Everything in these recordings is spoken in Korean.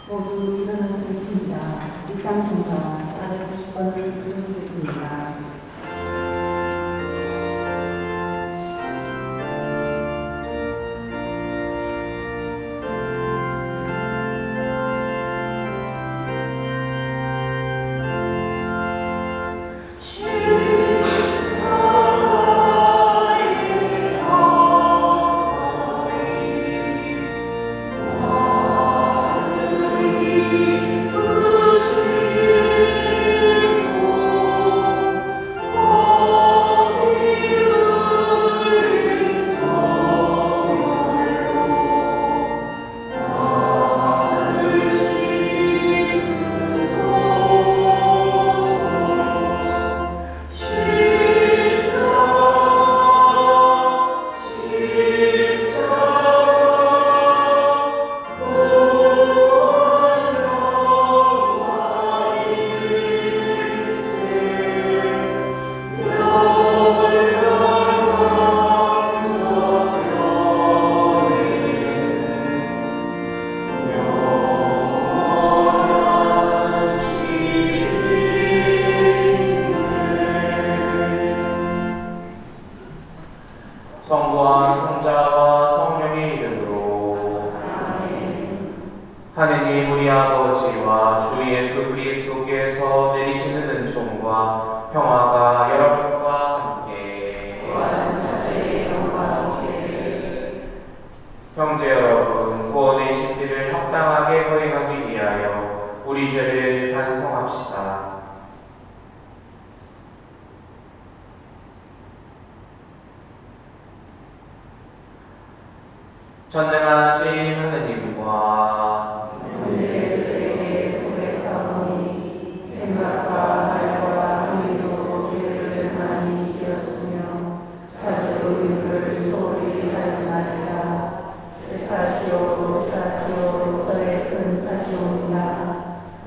모두 일어나시겠습니다. 일당 성가 490번을 부르시겠습니다. 성부와 성자와 성령의 이름으로 하느님 우리 아버지와 주 예수 그리스도께서 내리시는 은총과 평화가 여러분과 함께 형제 여러분, 구원의 신비를 합당하게 거행하기 위하여 우리 죄를 반성합시다. 전능하신 하느님과 우리에게 고백하오니 생각과 말과 행위로 죄를 많이 지었으며 자주 의를 소홀히 하였나이다. 다시오 저의 큰 탓이옵니다.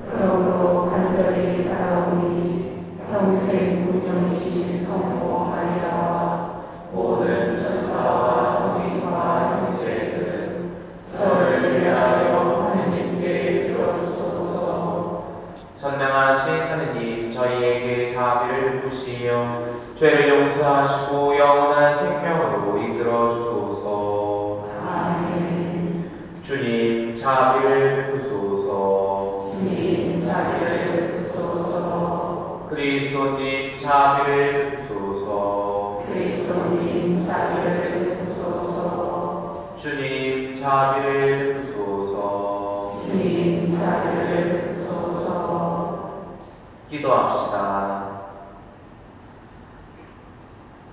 그러므로 간절히 바라오니 평생 무정이신 성모 마리아와 모든 천사와 성인과 형제들 저를 위하여 하느님께 빌어주소서. 전능하신 하느님, 저희에게 자비를 베푸시며 죄를 용서하시고 영원한 생명으로 이끌어 주소서. 아멘. 주님, 자비를 베푸소서. 주님 자비를 베푸소서. 그리스도님, 자비를 베푸소서. 그리스도님 자비를 베푸소서. 주님, 자비를 베푸소서. 주님 자비를 베푸소서. 기도합시다.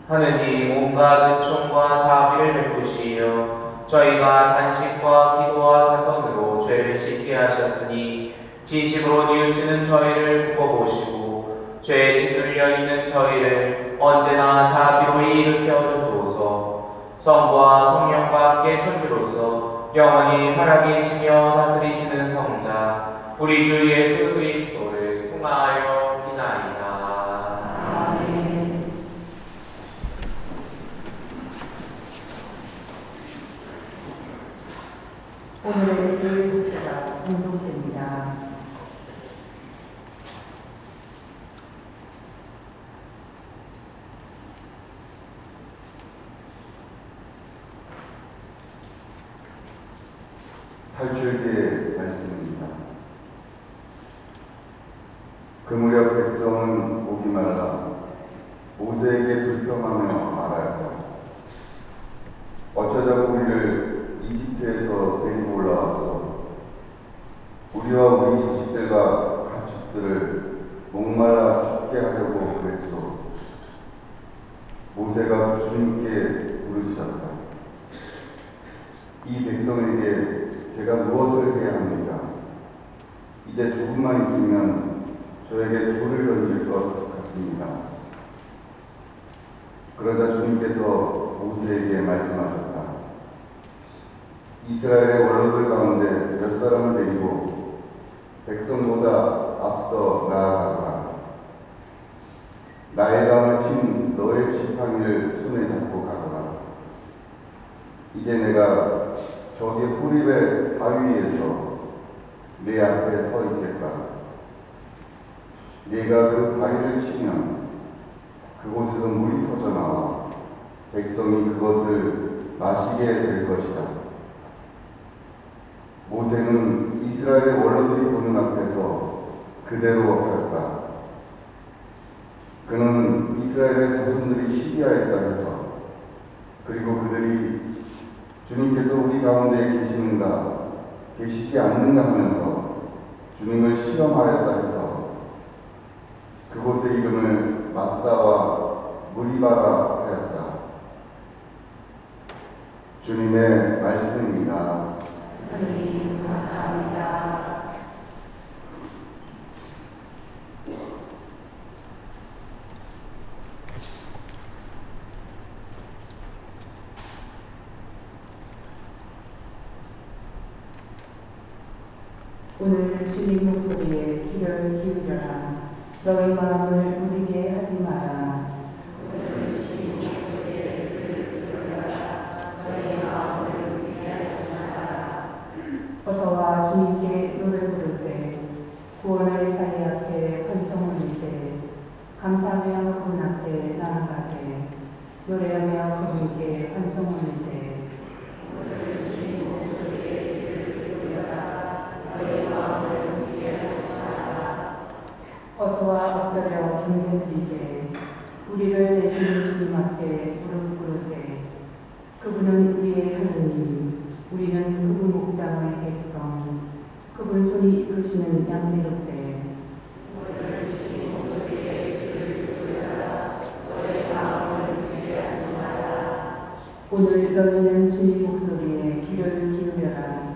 하느님, 온갖 은총과 자비를 베푸시며 저희가 단식과 기도와 자선으로 죄를 씻게 하셨으니 진심으로 뉘우치는 저희를 굽어보시고 죄에 짓눌려 있는 저희를 언제나 자비로이 일으켜 주소서. 성부와 성령과 함께 천주로서 영원히 살아계시며 다스리시는 성자 우리 주 예수 그리스도를 통하여 비나이다. 아멘. 오늘의 제일 구체가 공동체입니다. 탈출기의 말씀입니다. 그 무렵 백성은 목이 말라 모세에게 불평하며 말하였다. 어쩌자고 우리를 이집트에서 데리고 올라와서 우리와 우리 자식들과 가축들을 목말라 죽게 하려고 그랬소. 모세가 주님께 부르셨다. 이 백성에게 제가 무엇을 해야 합니까? 이제 조금만 있으면 저에게 돌을 던질 것 같습니다. 그러자 주님께서 모세에게 말씀하셨다. 이스라엘의 원로들 가운데 몇 사람을 데리고 백성보다 앞서 나아가라. 나일강을 친 너의 지팡이를 손에 잡고 가거라. 이제 내가 저기 호립의 바위에서 내 앞에 서 있겠다. 네가 그 다리를 치면 그곳에서 물이 터져나와 백성이 그것을 마시게 될 것이다. 모세는 이스라엘의 원로들이 보는 앞에서 그대로 엎드렸다. 그는 이스라엘의 자손들이 시기하였다 해서, 그리고 그들이 주님께서 우리 가운데 계시는가 계시지 않는가 하면서 주님을 시험하였다 해서 그곳의 이름을 마사와 무리바라 하였다. 주님의 말씀입니다. 하나님 감사합니다. 오늘 주님 목소리에 귀를 기울여라. 너의 마음을 무디게 하지 마라. 어서와 주님께 노래 부르세. 구원의 사이 앞에 환성을 이세. 감사하며 그분 앞에 나아가세. 노래하며 그분께 환성을 이세. 어서와 엎드려 경배 드리세. 우리를 대신 주님 앞에 무릎 꿇으세. 그분은 우리의 하느님, 우리는 그분 목장의 백성, 그분 손이 이끄시는 양대로세. 오늘 너희는 주님 목소리에 귀를 기울여라.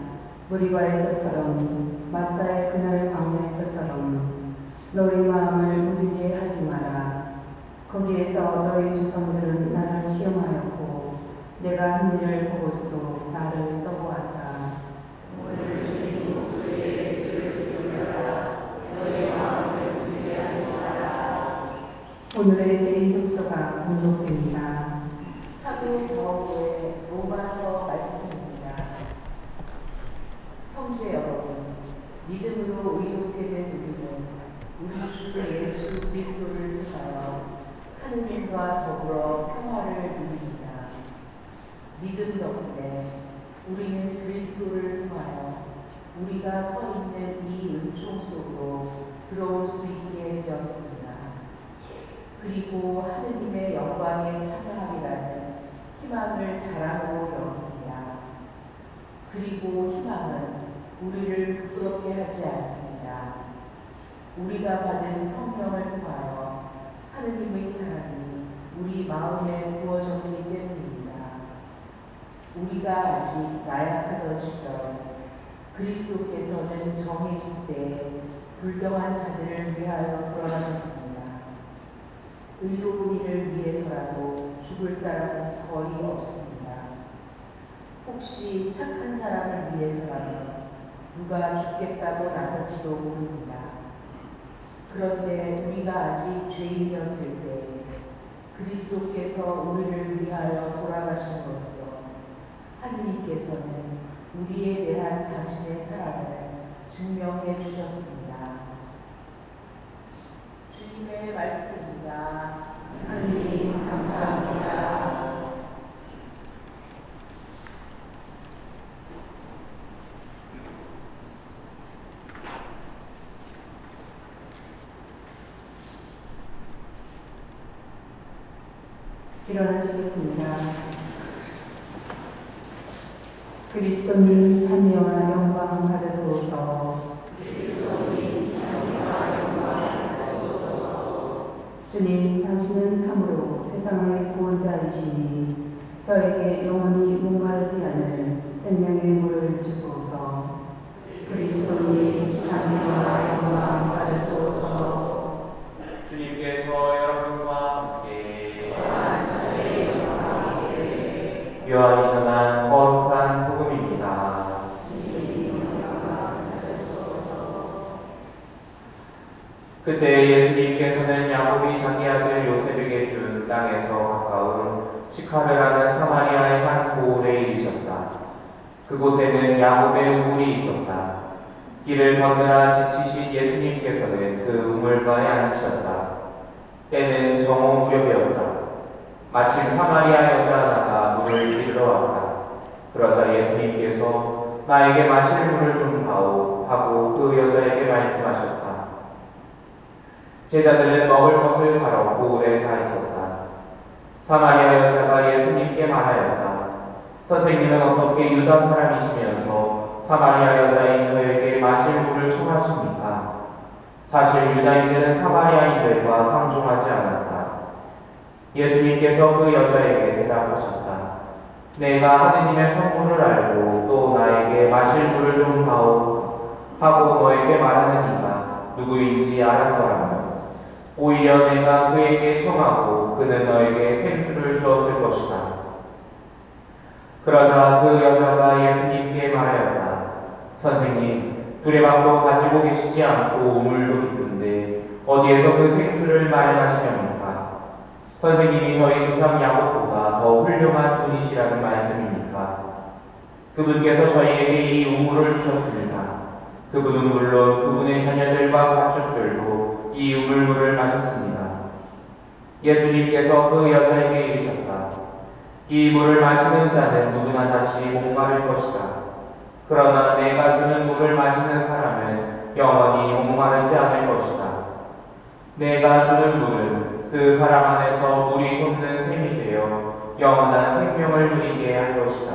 머리바에서처럼 마사의 그날 광야에서처럼 너희 마음을 무디게 하지 마라. 거기에서 너희 조상들은 나를 시험하였고 내가 한 일을 보고서도 나를 떠보았다. 오늘 주님 목소리에 귀를 기울여라. 너희 마음을 무디게 하지 마라. 오늘의 제2독서가 공독됩니다. 사도 바울의 로마서 말씀입니다. 형제 여러분, 믿음으로 의롭게 된 우리는 우리 주 예수 그리스도를 통하여 하느님과 더불어 평화를 누립니다. 믿음 덕분에 우리는 그리스도를 통하여 우리가 서 있는 이 은총 속으로 들어올 수 있게 되었습니다. 그리고 하느님의 영광에 참여하리라는 희망을 자랑으로 여깁니다. 그리고 희망은 우리를 부끄럽게 하지 않습니다. 우리가 받은 성령을 통하여 하느님의 사랑이 우리 마음에 부어졌기 때문입니다. 우리가 아직 나약하던 시절 그리스도께서는 정해질 때 불경한 자들을 위하여 돌아가셨습니다. 의로운 이를 위해서라도 죽을 사람은 거의 없습니다. 혹시 착한 사람을 위해서라면 누가 죽겠다고 나설지도 모릅니다. 그런데 우리가 아직 죄인이었을 때 그리스도께서 우리를 위하여 돌아가심으로써 하느님께서는 우리에 대한 당신의 사랑을 증명해 주셨습니다. 주님의 말씀입니다. 하느님 감사합니다. 일어나시겠습니다. 그리스도님 참여와 영광 받으소서. 주님, 당신은 참으로 세상의 구원자이시니 저에게 영원히 목마르지 않을 생명의 물을 주소서. 그리스도님 참여와 영광 받으소서. 주님께서 여러분과 함께 요한이 전한 거룩한 복음입니다. 그때 예수님께서는 야곱이 자기 아들 요셉에게 준 땅에서 가까운 시카르라는 사마리아의 한 고을에 이르셨다. 그곳에는 야곱의 우물이 있었다. 길을 걷느라 지치신 예수님께서는 그 우물가에 앉으셨다. 때는 정오 무렵이었다. 마침 사마리아 여자 하나가 물을 길러 왔다. 그러자 예수님께서 나에게 마실 물을 좀 다오 하고 그 여자에게 말씀하셨다. 제자들은 먹을 것을 사러 고을에 가 있었다. 사마리아 여자가 예수님께 말하였다. 선생님은 어떻게 유다 사람이시면서 사마리아 여자인 저에게 마실 물을 청하십니까? 사실 유다인들은 사마리아인들과 상종하지 않았다. 예수님께서 그 여자에게 대답하셨다. 내가 하느님의 성분을 알고 또 나에게 마실 물을 좀 다오 하고 너에게 말하는 이가 누구인지 알았더라면 오히려 내가 그에게 청하고 그는 너에게 생수를 주었을 것이다. 그러자 그 여자가 예수님께 말하였다. 선생님, 두레방도 가지고 계시지 않고 우물도 깊은데 어디에서 그 생수를 마련하시렵니까? 선생님이 저희 조상 야곱보다 더 훌륭한 분이시라는 말씀입니까? 그분께서 저희에게 이 우물을 주셨습니다. 그분은 물론 그분의 자녀들과 가축들도 이 우물물을 마셨습니다. 예수님께서 그 여자에게 이르셨다. 이 물을 마시는 자는 누구나 다시 목마를 것이다. 그러나 내가 주는 물을 마시는 사람은 영원히 목마르지 않을 것이다. 내가 주는 물은 그 사람 안에서 물이 솟는 샘이 되어 영원한 생명을 누리게 할 것이다.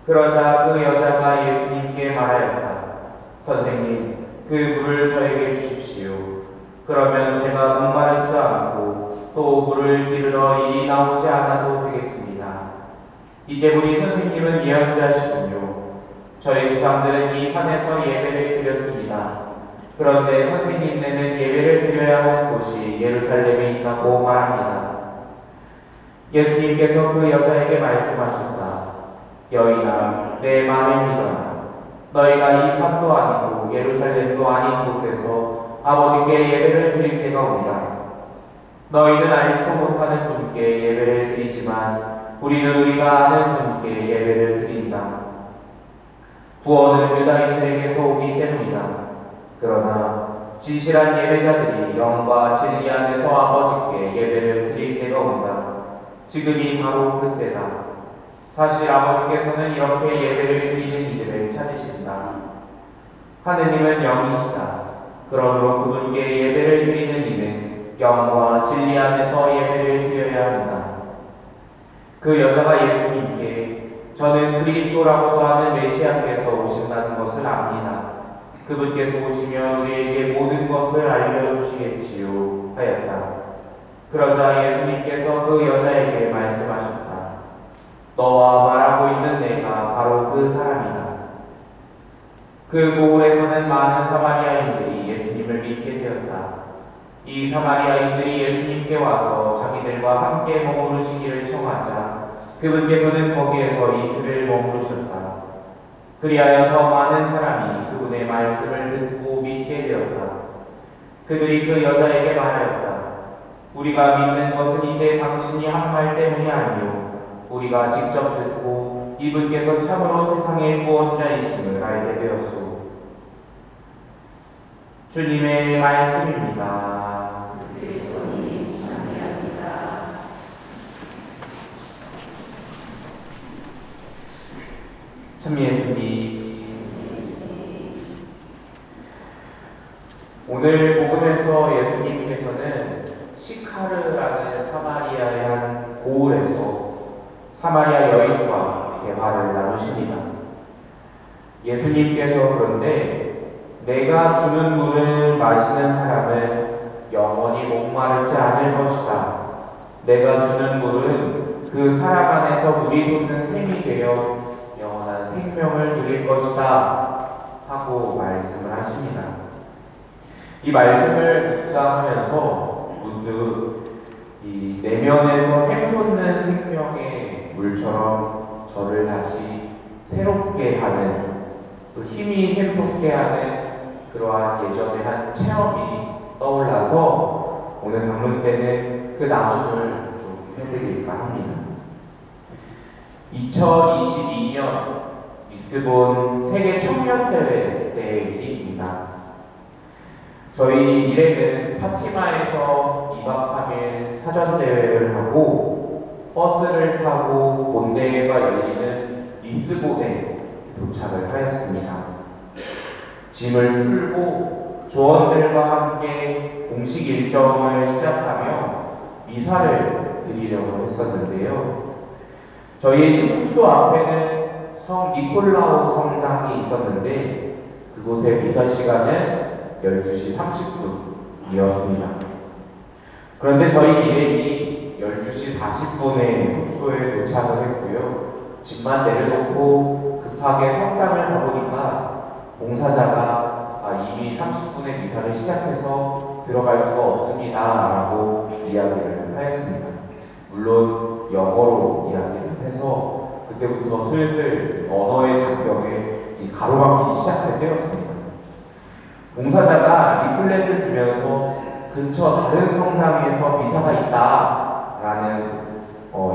그러자 그 여자가 예수님께 말하였다. 선생님, 그 물을 저에게 주십시오. 그러면 제가 목마르지도 않고 또 물을 기르러 일이 나오지 않아도 되겠습니다. 이제 우리 선생님은 예언자시군요. 저희 조상들은 이 산에서 예배를 드렸습니다. 그런데 선생님네는 예배를 드려야 하는 곳이 예루살렘에 있다고 말합니다. 예수님께서 그 여자에게 말씀하셨다. 여인아, 내 말을 믿어라. 너희가 이 산도 아니고 예루살렘도 아닌 곳에서 아버지께 예배를 드릴 때가 온다. 너희는 알지도 못하는 분께 예배를 드리지만 우리는 우리가 아는 분께 예배를 드린다. 구원은 유다인들에게서 오기 때문이다. 그러나 진실한 예배자들이 영과 진리 안에서 아버지께 예배를 드릴 때가 온다. 지금이 바로 그때다. 사실 아버지께서는 이렇게 예배를 드리는 이들을 찾으신다. 하느님은 영이시다. 그러므로 그분께 예배를 드리는 이는 영과 진리 안에서 예배를 드려야 한다. 그 여자가 예수님께 저는 그리스도라고도 하는 메시아께서 오신다는 것을 압니다. 그분께서 오시면 우리에게 모든 것을 알려주시겠지요 하였다. 그러자 예수님께서 그 여자에게 말씀하셨다. 너와 말하고 있는 내가 바로 그 사람이다. 그 고을에서는 많은 사마리아인들이 예수님을 믿게 되었다. 이 사마리아인들이 예수님께 와서 자기들과 함께 머무르시기를 청하자 그분께서는 거기에서 이틀을 머무르셨다. 그리하여 더 많은 사람이 그분의 말씀을 듣고 믿게 되었다. 그들이 그 여자에게 말하였다. 우리가 믿는 것은 이제 당신이 한 말 때문이 아니요 우리가 직접 듣고 이분께서 참으로 세상의 구원자이심을 알게 되었소. 주님의 말씀입니다. 참 예수님, 오늘 복음에서 예수님께서는 시카르라는 사마리아의 한 고을에서 사마리아 여인과 대화를 나누십니다. 예수님께서 그런데 내가 주는 물을 마시는 사람은 영원히 목마르지 않을 것이다. 내가 주는 물은 그 사람 안에서 물이 솟는 샘이 되어 영원한 생명을 누릴 것이다 하고 말씀을 하십니다. 이 말씀을 묵상하면서 문득 이 내면에서 샘솟는 생명의 물처럼 저를 다시 새롭게 하는, 또 힘이 샘솟게 하는 그러한 예전의 한 체험이 떠올라서 오늘 방문 때는 그 나눔을 좀 해드릴까 합니다. 2022년 리스본 세계 청년대회 때의 일입니다. 저희 일회는 파티마에서 2박 3일 사전대회를 하고 버스를 타고 본대회가 열리는 리스본에 도착을 하였습니다. 짐을 풀고 조원들과 함께 공식 일정을 시작하며 미사를 드리려고 했었는데요. 저희 숙소 앞에는 성 니콜라오 성당이 있었는데 그곳의 미사 시간은 12시 30분이었습니다. 그런데 저희 일행이 12시 40분에 숙소에 도착을 했고요. 짐만 내려놓고 급하게 성당을 가보니까 봉사자가 이미 30분에 미사를 시작해서 들어갈 수가 없습니다 라고 이야기를 하였습니다. 물론 영어로 이야기를 해서 그때부터 슬슬 언어의 장벽에 가로막히기 시작할 때였습니다. 봉사자가 리플렛을 주면서 근처 다른 성당에서 미사가 있다라는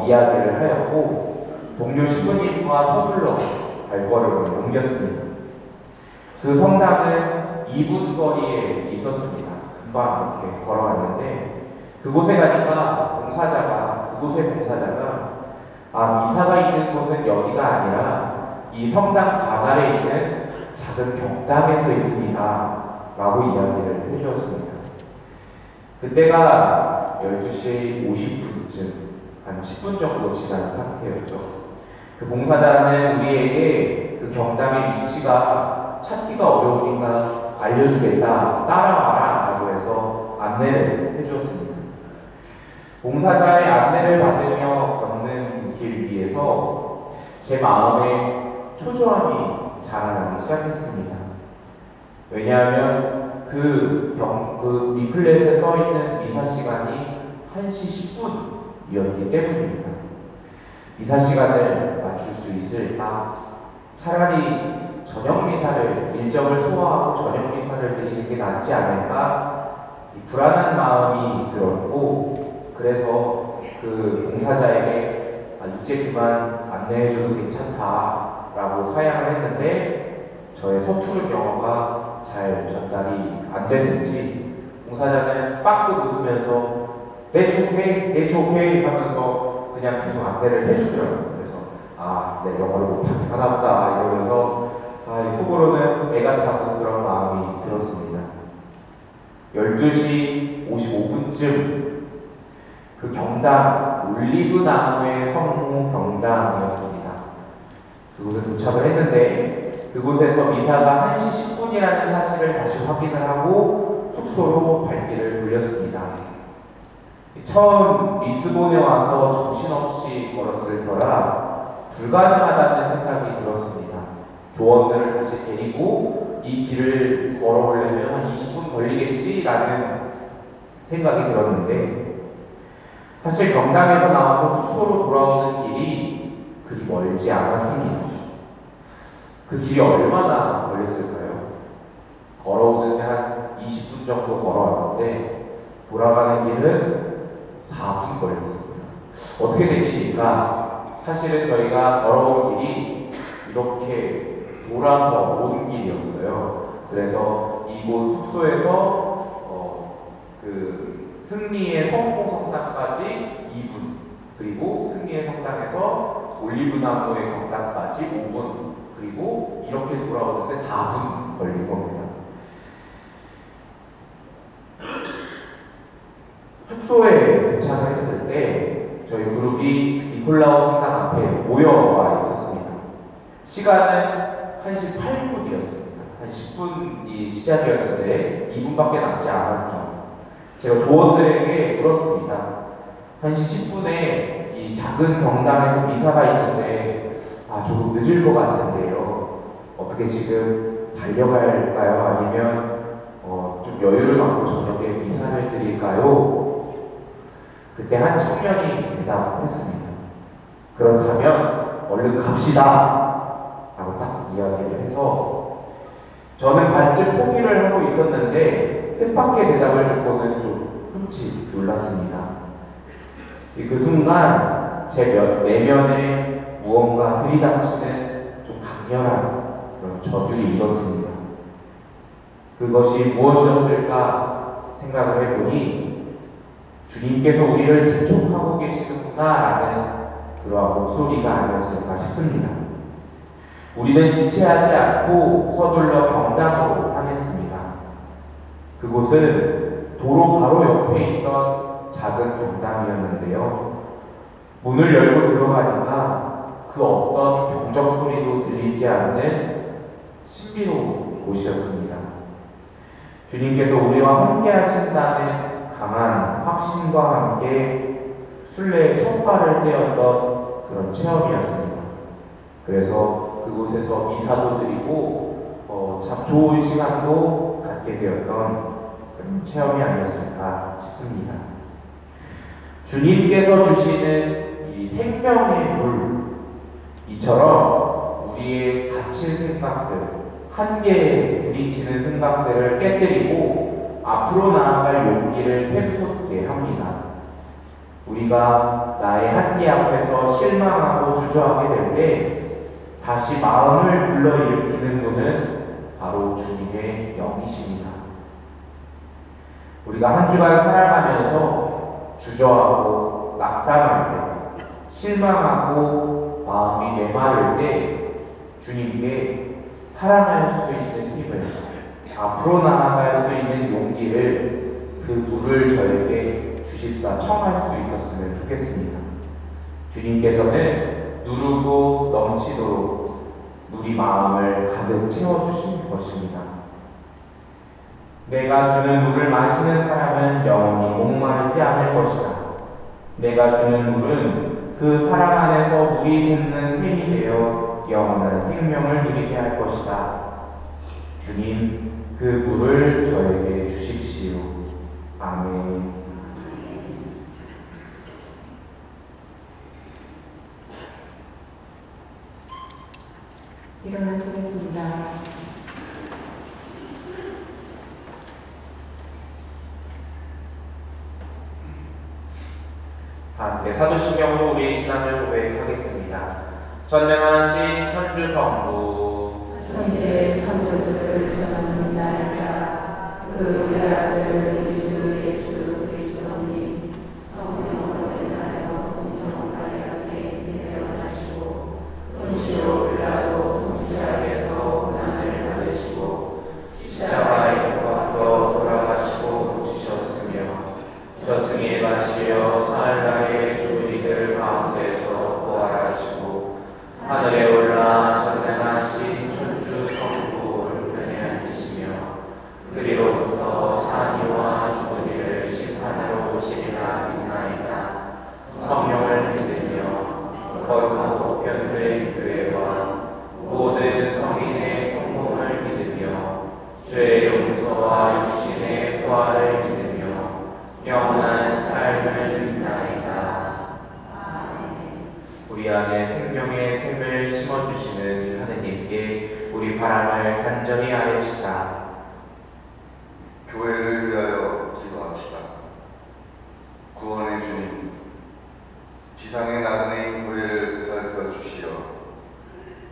이야기를 하였고 동료 신부님과 서둘러 발걸음을 옮겼습니다. 그 성당은 2분 거리에 있었습니다. 금방 이렇게 걸어갔는데 그곳에 가니까 그곳의 봉사자가 미사가 있는 곳은 여기가 아니라 이 성당 관아래 있는 작은 경당에서 있습니다 라고 이야기를 해주었습니다. 그때가 12시 50분쯤 한 10분 정도 지난 상태였죠. 그 봉사자는 우리에게 그 경당의 위치가 찾기가 어려우니까 알려주겠다, 따라와라 라고 해서 안내를 해주었습니다. 봉사자의 안내를 받으며 걷는 길 위에서 제 마음에 초조함이 자라나기 시작했습니다. 왜냐하면 그 리플렛에 써있는 미사 시간이 1시 10분이었기 때문입니다. 미사 시간을 맞출 수 있을까? 차라리 저녁 미사를, 일정을 소화하고 저녁 미사를 드리는 게 낫지 않을까? 불안한 마음이 들었고, 그래서 그 봉사자에게 이제 그만 안내해줘도 괜찮다라고 사양을 했는데 저의 서투른 영어가 잘 전달이 안 됐는지 봉사자는 빠꾸 웃으면서 That's okay 하면서 그냥 계속 안내를 해주더라고요. 그래서 내 영어를 못하긴 하나보다 이러면서 속으로는 애가 타고 그런 마음이 들었습니다. 12시 55분쯤 그 경당 올리브 나무의 성모 경당이었습니다. 그곳에 도착을 했는데 그곳에서 미사가 1시 10분이라는 사실을 다시 확인을 하고 숙소로 발길을 돌렸습니다. 처음 리스본에 와서 정신없이 걸었을 거라 불가능하다는 생각이 들었습니다. 조원들을 다시 데리고 이 길을 걸어오려면 한 20분 걸리겠지라는 생각이 들었는데 사실 경당에서 나와서 숙소로 돌아오는 길이 그리 멀지 않았습니다. 그 길이 얼마나 걸렸을까요? 걸어오는데 한 20분 정도 걸어왔는데 돌아가는 길은 4분 걸렸습니다. 어떻게 된 일일까? 사실은 저희가 걸어온 길이 이렇게 돌아서 온 길이었어요. 그래서 이곳 숙소에서 그 승리의 성모 성당까지 2분, 그리고 승리의 성당에서 올리브나무의 경당까지 5분, 그리고 이렇게 돌아오는데 4분 걸린 겁니다. 숙소에 도착을 했을 때 저희 그룹이 니콜라오 성당 앞에 모여와 있었습니다. 시간은 1시 8분이었습니다. 한 10분이 시작이었는데 2분밖에 남지 않았죠. 제가 조원들에게 물었습니다. 1시 10분에 이 작은 경당에서 미사가 있는데 조금 늦을 것 같은데요. 어떻게 지금 달려갈까요? 아니면 좀 여유를 갖고 저녁에 미사를 드릴까요? 그때 한 청년이 대답했습니다. 그렇다면 얼른 갑시다 라고 딱 이야기를 해서 저는 반쯤 포기를 하고 있었는데 뜻밖의 대답을 듣고는 좀 흠칫 놀랐습니다. 그 순간 제 내면에 무언가 들이닥치는 좀 강렬한 그런 저주를 입었습니다. 그것이 무엇이었을까 생각을 해보니 주님께서 우리를 재촉하고 계시는구나라는 그러한 목소리가 아니었을까 싶습니다. 우리는 지체하지 않고 서둘러 경당으로 향했습니다. 그곳은 도로 바로 옆에 있던 작은 경당이었는데요. 문을 열고 들어가니까 그 어떤 경적 소리도 들리지 않는 신비로운 곳이었습니다. 주님께서 우리와 함께 하신다는 강한 확신과 함께 순례의 첫 발을 떼었던 그런 체험이었습니다. 그래서 그곳에서 미사도 드리고 참 좋은 시간도 갖게 되었던 그런 체험이 아니었을까 싶습니다. 주님께서 주시는 이 생명의 물, 이처럼 우리의 갇힌 생각들, 한계에 부딪히는 생각들을 깨뜨리고 앞으로 나아갈 용기를 샘솟게 합니다. 우리가 나의 한계 앞에서 실망하고 주저하게 될 때 다시 마음을 불러일으키는 분은 바로 주님의 영이십니다. 우리가 한 주간 살아가면서 주저하고 낙담할 때, 실망하고 마음이 메마를 때 주님께 사랑할 수 있는 힘을, 앞으로 나아갈 수 있는 용기를 그 물을 저에게 주십사 청할 수 있었으면 좋겠습니다. 주님께서는 누르고 넘치도록 우리 마음을 가득 채워주실 것입니다. 내가 주는 물을 마시는 사람은 영원히 목마르지 않을 것이다. 내가 주는 물은 그 사람 안에서 물이 솟는 샘이 되어 영원한 생명을 누리게 할 것이다. 주님, 그 물을 저에게 주십시오. 아멘. 일어나시겠습니다. 함께 사도신경으로 우리의 신앙을 고백하겠습니다. 전능하신 천주성부 천지의 창조주를 전합니다이다. 그 우리 아들 우리 주 예수 그리스도님 성령으로 인하여 공정하게 내려가시고 본시로 빌라도 통치하에서 고난을 받으시고 십자가에 못 박혀 돌아가시고 지셨으며 저승에 가시어 사흘날에 주리들 가운데서 부활하시고 하늘에 올라 전능하신 천주 성부를 편애하시며 그리로부터 산이와 죽은 이를 심판하러 오시리라 믿나이다. 성령을 믿으며 거룩하고 변된 교회와 모든 성인의 공공을 믿으며 죄의 용서와 육신의 부활을 믿으며 영원한 삶을 믿나이다. 우리 안에 생명의 샘을 심어주시는 하느님께 우리 바람을 간절히 아뢰시다. 교회를 위하여 기도합시다. 구원의 주님, 지상의 나그네인 교회를 살펴주시어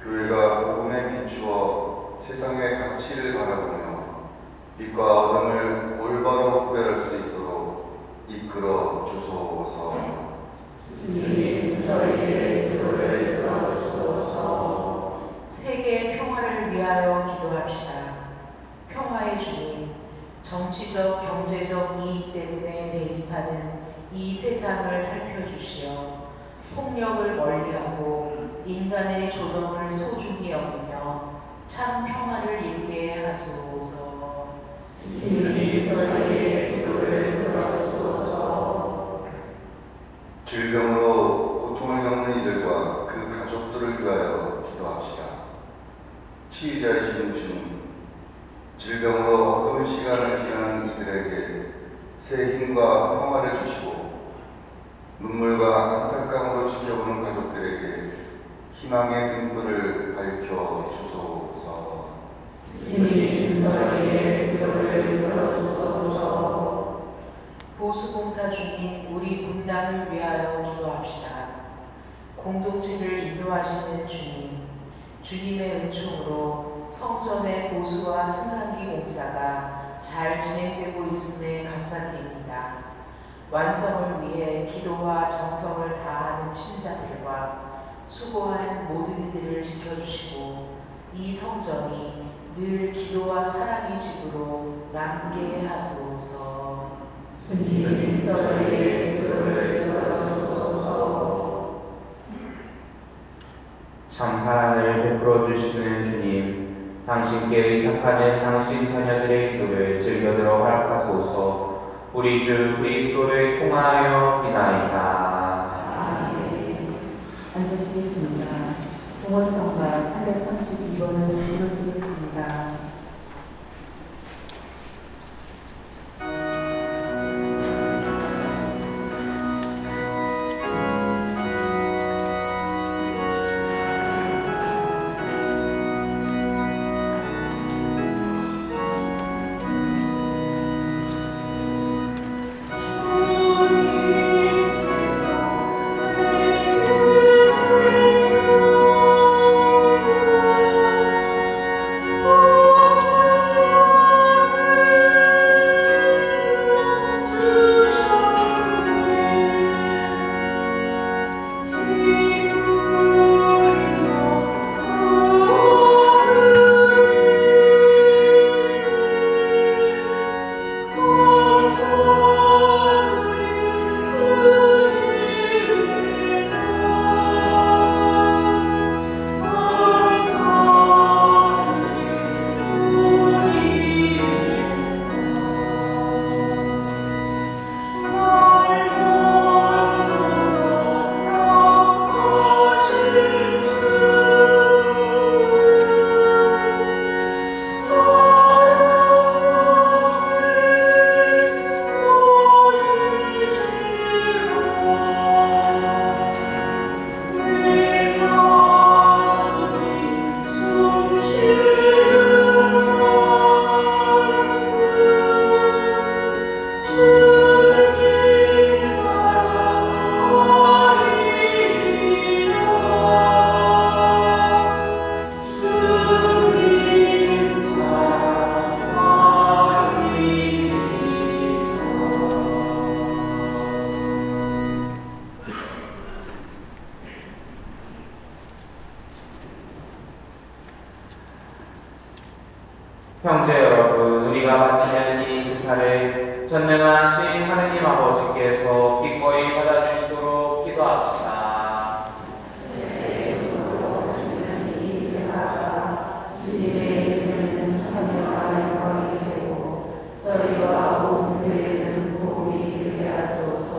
교회가 복음에 비추어 세상의 가치를 바라보며 빛과 어둠을 올바로 구별할 수 있도록 이끌어 주소서. 주님, 저희의 기도를 들어주소서. 세계의 평화를 위하여 기도합시다. 평화의 주님, 정치적, 경제적 이익 때문에 대립하는 이 세상을 살펴주시어 폭력을 멀리하고 인간의 존엄을 소중히 여기며 참 평화를 이루게 하소서. 주님, 저희의 기도를 들어주소서. 질병으로 고통을 겪는 이들과 그 가족들을 위하여 기도합시다. 치유자이신 주님, 질병으로 어두운 시간을 지나는 이들에게 새 힘과 평화를 주시고 눈물과 안타까움으로 지켜보는 가족들에게 희망의 등불을 밝혀 주소서. 주님, 저희의 기도를 들어주소서. 보수공사 중인 우리 분당을 위하여 기도합시다. 공동체를 인도하시는 주님, 주님의 은총으로 성전의 보수와 승강기 공사가 잘 진행되고 있음에 감사드립니다. 완성을 위해 기도와 정성을 다하는 신자들과 수고하는 모든 이들을 지켜주시고 이 성전이 늘 기도와 사랑의 집으로 남게 하소서. 주님 저희의 기도를 들어주소서. 참 사랑을 베풀어 주시는 주님, 당신께 의탁하는 당신 자녀들의 기도를 즐겨 들어 허락하소서. 우리 주 그리스도를 통하여 비나이다. 앉으시겠습니다. 공원성가 332번을 부르시겠습니다. 형제 여러분, 우리가 바치는 이 제사를 전능하신 하느님 아버지께서 기꺼이 받아주시도록 기도합시다. 주님의 이름은 참여와 영광이 되고 저희와 온 교회는 복음이 되게 하소서.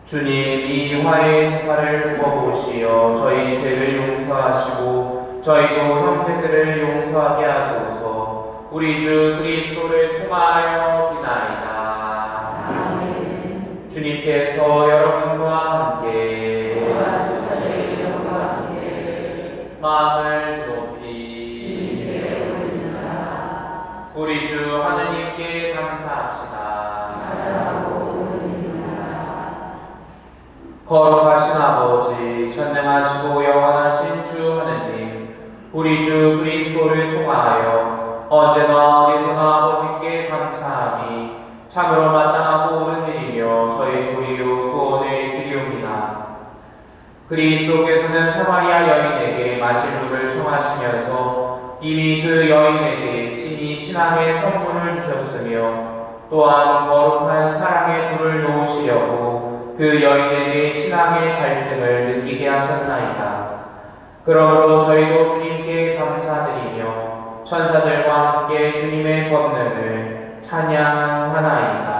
주님, 이 화해의 제사를 부어보시어 저희 죄를 용서하시고 저희도 형제들을 용서하게 하소서. 우리 주 그리스도를 통하여 비나이다. 아멘. 주님께서 여러분과 함께 마음을 높이 주님께 올리라. 우리 주 하느님께 감사합시다. 거룩하신 아버지, 전능하시고 영원하신 주 하느님, 우리 주 그리스도를 통하여 언제나 어디서나 아버지께 감사함이 참으로 마땅하고 옳은 일이며 저희 도리요 구원의 길이옵니다. 그리스도께서는 사마리아 여인에게 마실 물을 청하시면서 이미 그 여인에게 친히 신앙의 성분을 주셨으며 또한 거룩한 사랑의 불을 놓으시려고 그 여인에게 신앙의 갈증을 느끼게 하셨나이다. 그러므로 저희도 주님께 감사드리며 천사들과 함께 주님의 권능을 찬양하나이다.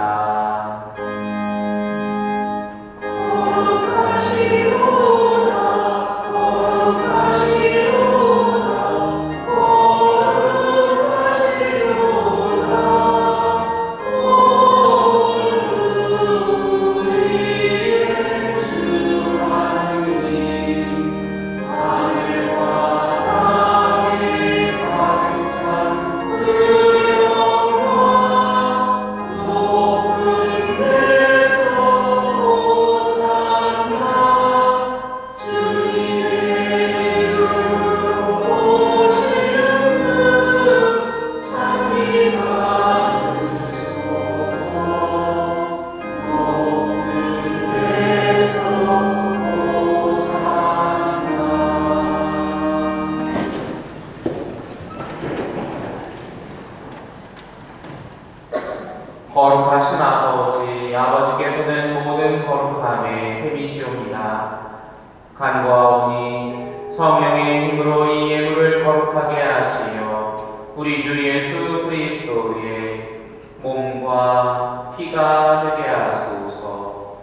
간구하오니 성령의 힘으로 이 예물을 거룩하게 하시며 우리 주 예수 그리스도의 몸과 피가 되게 하소서.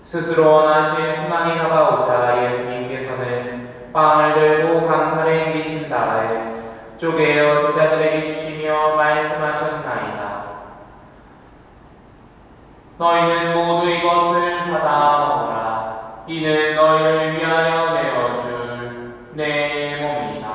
스스로 원하신 순환이 다가오자 예수님께서는 빵을 들고 감사를 드리신 다음에 쪼개어 제자들에게 주시며 말씀하셨나이다. 너희는 모두 이것을 받아 먹으라. 이는 너희를 위하여 내어줄 내 몸이다.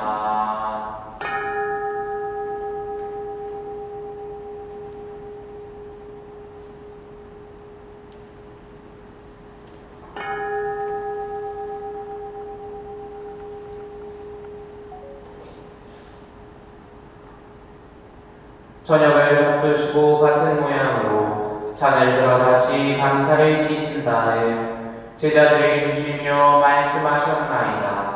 저녁을 잡수시고 같은 모양으로 잔을 들어 다시 감사를 드리신 다음에 제자들에게 주시며 말씀하셨나이다.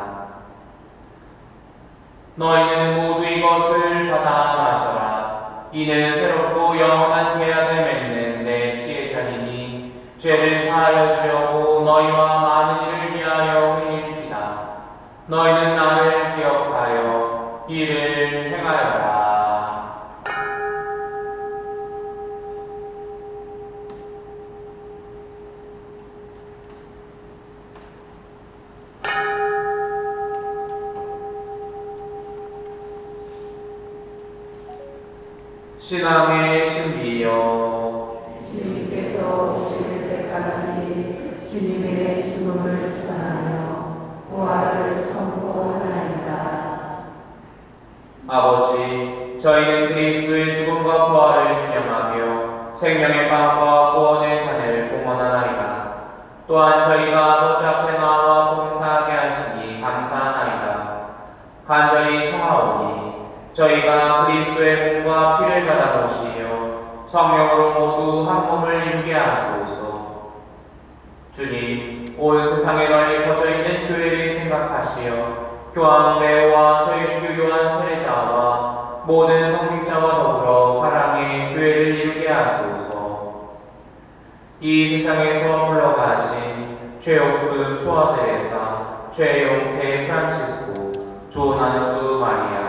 너희는 모두 이것을 받아 마셔라. 이는 새롭고 영원한 계약을 맺는 내 피의 잔이니 죄를 사하여 주려고 너희와 많은 이를 위하여 흘릴 피다. 너희는 나를 기억하여 이를 행하여라. 신앙의 신비여, 주님께서 오실 때까지 주님의 죽음을 전하며 부활을 선포하나이다. 아버지, 저희는 그리스도의 죽음과 부활을 기념하며 생명의 빵과 구원의 잔을 공헌하나이다. 또한 저희가 아버지 앞에 나와 봉사하게 하시니 감사하나이다. 간절히 청하오니 저희가 그리스도의 몸과 피를 받아 모시며 성령으로 모두 한 몸을 이루게 하소서. 주님, 온 세상에 널리 퍼져 있는 교회를 생각하시어 교황 레오와 저희 주교 교환 세례자와 모든 성직자와 더불어 사랑의 교회를 이루게 하소서. 이 세상에서 물러가신 최옥순 수아데레사, 최용태 프란치스코, 조난수 마리아,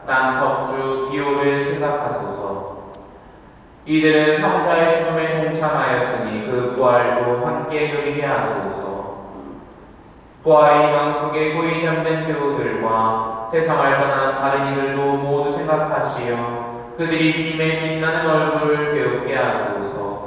남석주 디오를 생각하소서. 이들은 성자의 죽음에 동참하였으니 그 부활도 함께 누리게 하소서. 부활의 희망 속에 고이 잠든 교우들과 세상을 떠난 다른 이들도 모두 생각하시어 그들이 주님의 빛나는 얼굴을 배우게 하소서.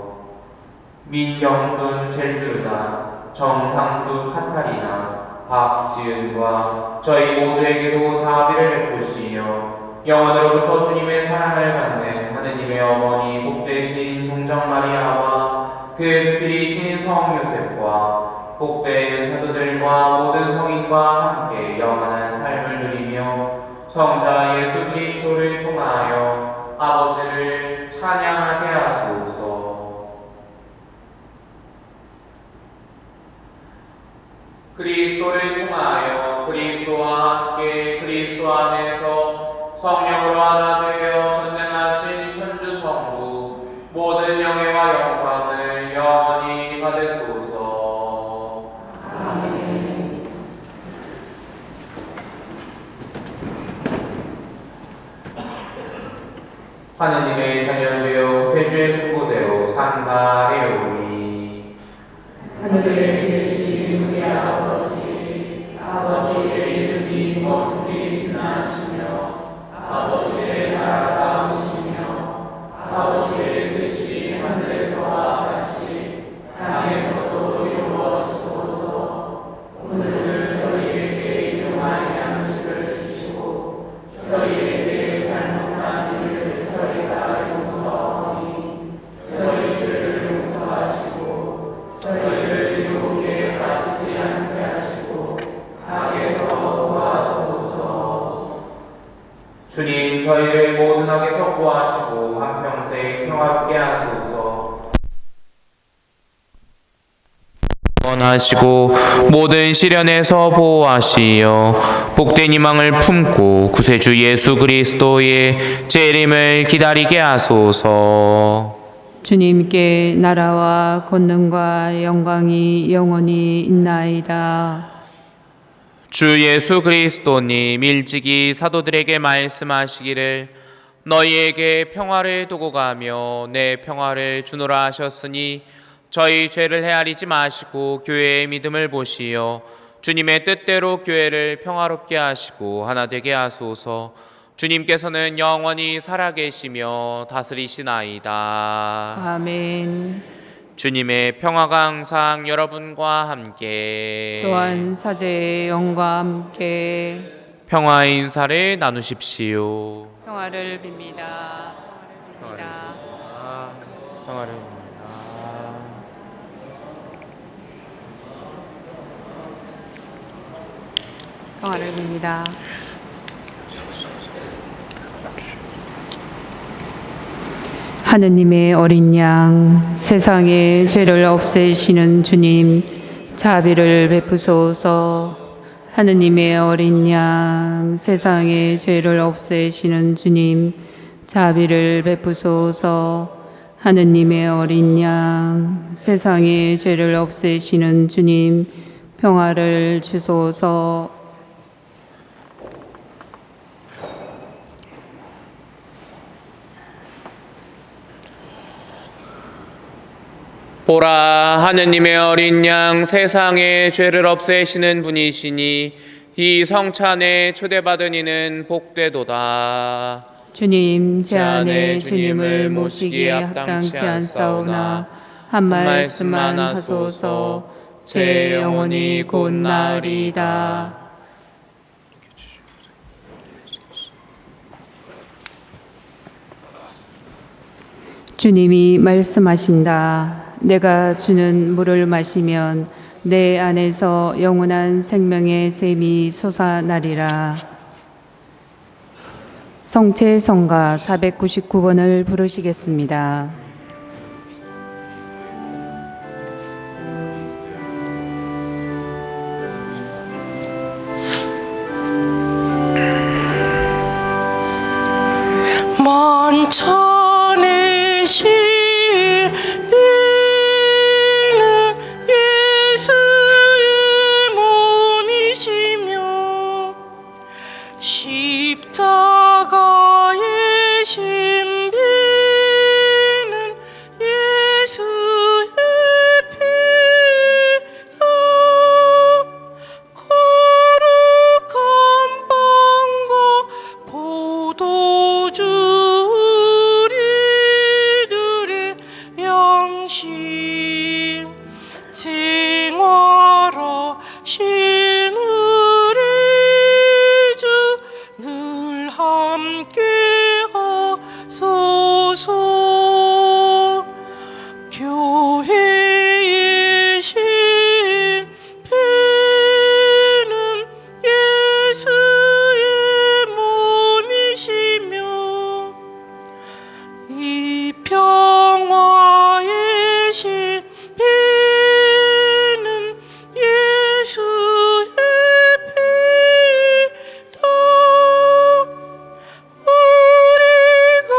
민경순 젤주르다, 정상수 카타리나, 박지은과 저희 모두에게도 자비를 베푸시며 영원으로부터 주님의 사랑을 받는 하느님의 어머니 복되신 동정 마리아와 그 극필이신 성 요셉과 복된 사도들과 모든 성인과 함께 영원한 삶을 누리며 성자 예수 그리스도를 통하여 아버지를 찬양하게 하소서. 그리스도를 통하여 그리스도와 함께 그리스도 안에서 성령으로 하나 되어 전능하신 천주 성부 모든 영예와 영광을 영원히 받으소서. 아멘. 하느님의 자녀되어 세주의 공부대로 삼가해오니 하늘에 계신 우리 아버지, 아버지의 이름이 거룩히 빛나시며 아버지의 나라가 오시며 아버지의 뜻이 하늘에서와 같이 땅에서도 이루어지소서. 오늘 저희에게 일용할 양식을 주시고 저희에게 잘못한 일을 저희가 용서하오니 저희 죄를 용서하시고 저희를 유혹에 빠지지 않게 하시고 악에서 구하소서. 주님, 저희를 모든 악에서 구하시고 한평생 평화롭게 하소서. 원하시고 모든 시련에서 보호하시어 복된 희망을 품고 구세주 예수 그리스도의 재림을 기다리게 하소서. 주님께 나라와 권능과 영광이 영원히 있나이다. 주 예수 그리스도님 일찍이 사도들에게 말씀하시기를 너희에게 평화를 두고 가며 내 평화를 주노라 하셨으니 저희 죄를 헤아리지 마시고 교회의 믿음을 보시어 주님의 뜻대로 교회를 평화롭게 하시고 하나 되게 하소서. 주님께서는 영원히 살아계시며 다스리시나이다. 아멘. 주님의 평화가 항상 여러분과 함께 또한 사제의 영과 함께 평화의 인사를 나누십시오. 평화를 빕니다. 평화를 빕니다. 평화를 빕니다. 평화를 빕니다. 하느님의 어린 양, 세상의 죄를 없애시는 주님, 자비를 베푸소서. 하느님의 어린 양, 세상의 죄를 없애시는 주님, 자비를 베푸소서. 하느님의 어린 양, 세상의 죄를 없애시는 주님, 평화를 주소서. 보라, 하느님의 어린 양, 세상의 죄를 없애시는 분이시니 이 성찬에 초대받은 이는 복되도다. 주님, 제 안에 주님을 모시기에 합당치 않사오나 한 말씀만 하소서. 제 영혼이 곧 나으리이다. 주님이 말씀하신다. 내가 주는 물을 마시면 내 안에서 영원한 생명의 샘이 솟아나리라. 성체성가 499번을 부르시겠습니다. 만찬의 시비는 예수의 몸이시며 십자가의 신비는 예수의 피다. 거룩한 빵과 포도주리들의 양심 생활하신 우리 주 늘 함께 하소서. 교회의 신비는 예수의 몸이시며 이 평화의 신비는 예수의 피다. 우리가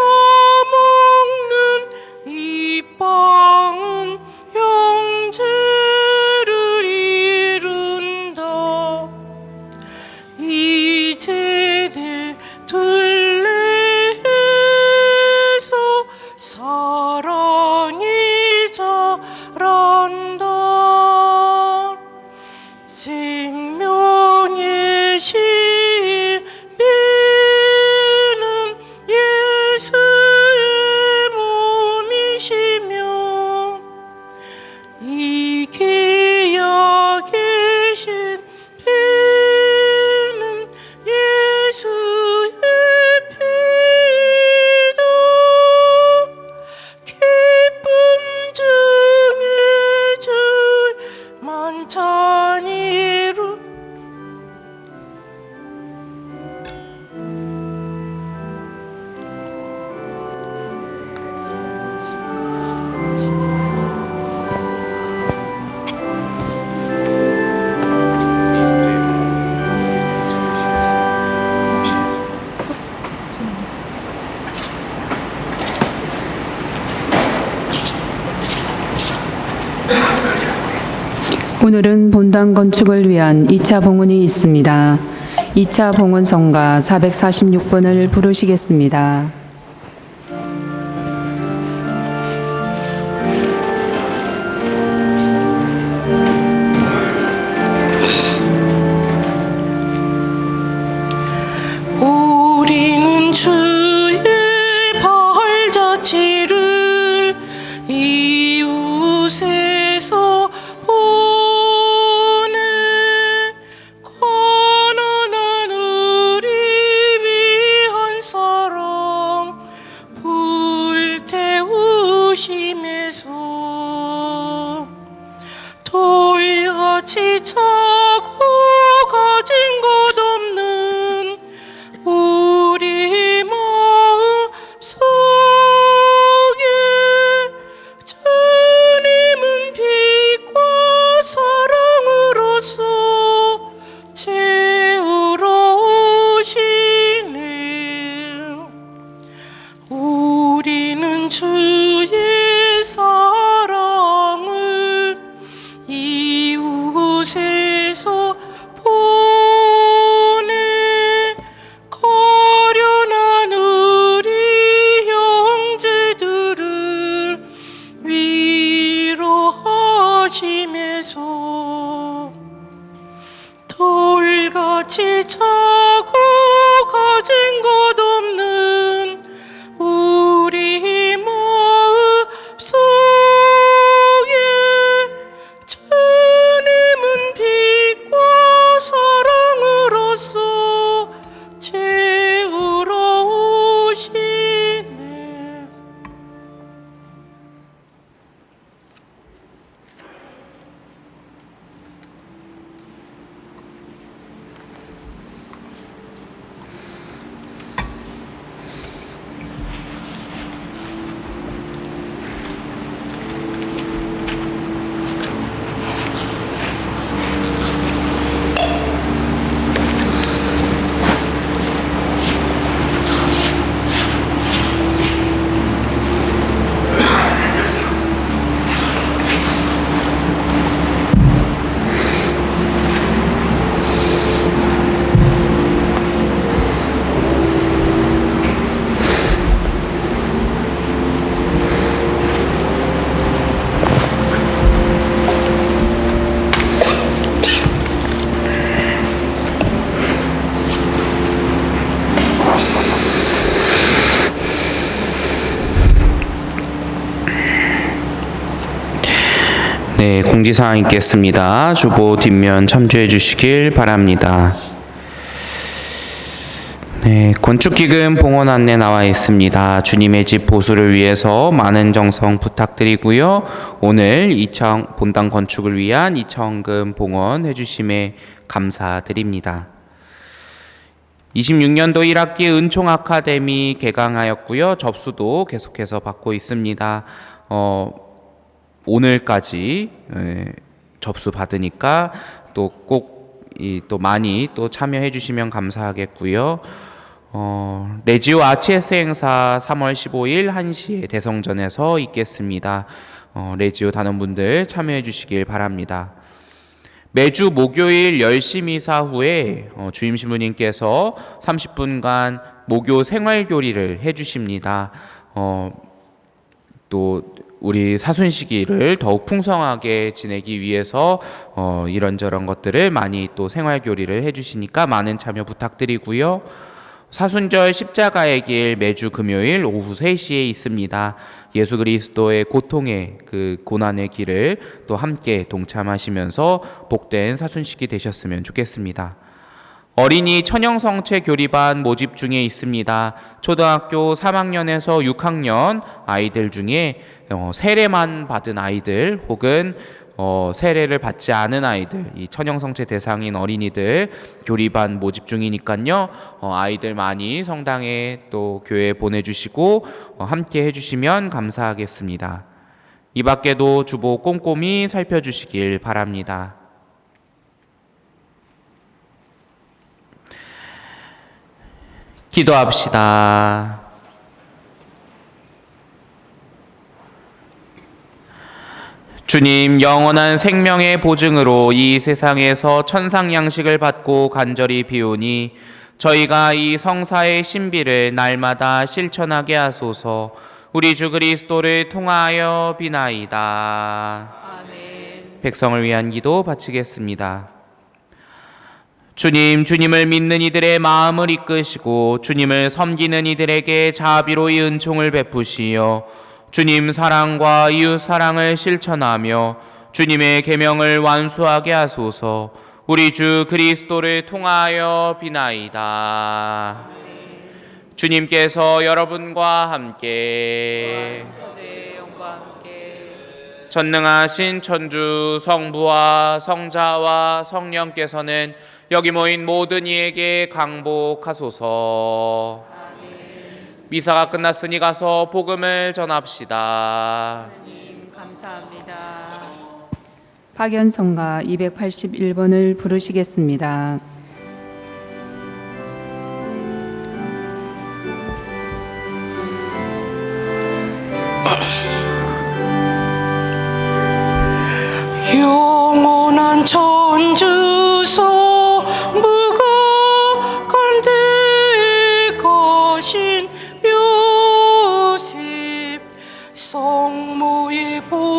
오늘은 본당 건축을 위한 2차 봉헌이 있습니다. 2차 봉헌성가 446번을 부르시겠습니다. 우리는 주의 발자취를 이웃에서 보내 가난한 우리 위한 사랑 불태우심에서 돌같이 차고 가진 것 없는 우리 마음 속에 주님은 빛과 사랑으로서 채우러 오시네. 우리는 주의 사랑을 이웃에서 보내 가련한 우리 형제들을 위로하시면서 돌같이 차고 가진 것 없는 우리 마음 속에 주님은 빛과 사랑으로서 채우러 오시네. 네, 공지사항 있겠습니다. 주보 뒷면 참조해 주시길 바랍니다. 네, 건축기금 봉헌 안내 나와 있습니다. 주님의 집 보수를 위해서 많은 정성 부탁드리고요. 오늘 2차 본당 건축을 위한 2차 헌금 봉헌해 주심에 감사드립니다. 26년도 1학기 은총 아카데미 개강하였고요. 접수도 계속해서 받고 있습니다. 오늘까지 접수 받으니까 또 꼭 또 많이 또 참여해 주시면 감사하겠고요. 레지오 RCS 행사 3월 15일 1시에 대성전에서 있겠습니다. 레지오 단원분들 참여해 주시길 바랍니다. 매주 목요일 10시 미사 후에 주임 신부님께서 30분간 목요 생활교리를 해주십니다. 또 우리 사순시기를 더욱 풍성하게 지내기 위해서 이런저런 것들을 많이 또 생활교리를 해주시니까 많은 참여 부탁드리고요. 사순절 십자가의 길 매주 금요일 오후 3시에 있습니다. 예수 그리스도의 고통의 그 고난의 길을 또 함께 동참하시면서 복된 사순식이 되셨으면 좋겠습니다. 어린이 천형성체 교리반 모집 중에 있습니다. 초등학교 3학년에서 6학년 아이들 중에 세례만 받은 아이들 혹은 세례를 받지 않은 아이들, 이 천형성체 대상인 어린이들 교리반 모집 중이니까요. 아이들 많이 성당에 또 교회에 보내주시고 함께 해주시면 감사하겠습니다. 이 밖에도 주보 꼼꼼히 살펴주시길 바랍니다. 기도합시다. 주님 영원한 생명의 보증으로 이 세상에서 천상 양식을 받고 간절히 비오니 저희가 이 성사의 신비를 날마다 실천하게 하소서. 우리 주 그리스도를 통하여 비나이다. 아멘. 백성을 위한 기도 바치겠습니다. 주님, 주님을 믿는 이들의 마음을 이끄시고 주님을 섬기는 이들에게 자비로이 은총을 베푸시어 주님 사랑과 이웃 사랑을 실천하며 주님의 계명을 완수하게 하소서. 우리 주 그리스도를 통하여 비나이다. 주님께서 여러분과 함께 서재 영과 함께 전능하신 천주 성부와 성자와 성령께서는 여기 모인 모든 이에게 강복하소서. 미사가 끝났으니 가서 복음을 전합시다. 하나님 감사합니다. 파견성가 281번을 부르시겠습니다. 영원한 천주소 무가 간대 가신 묘십 성모의 보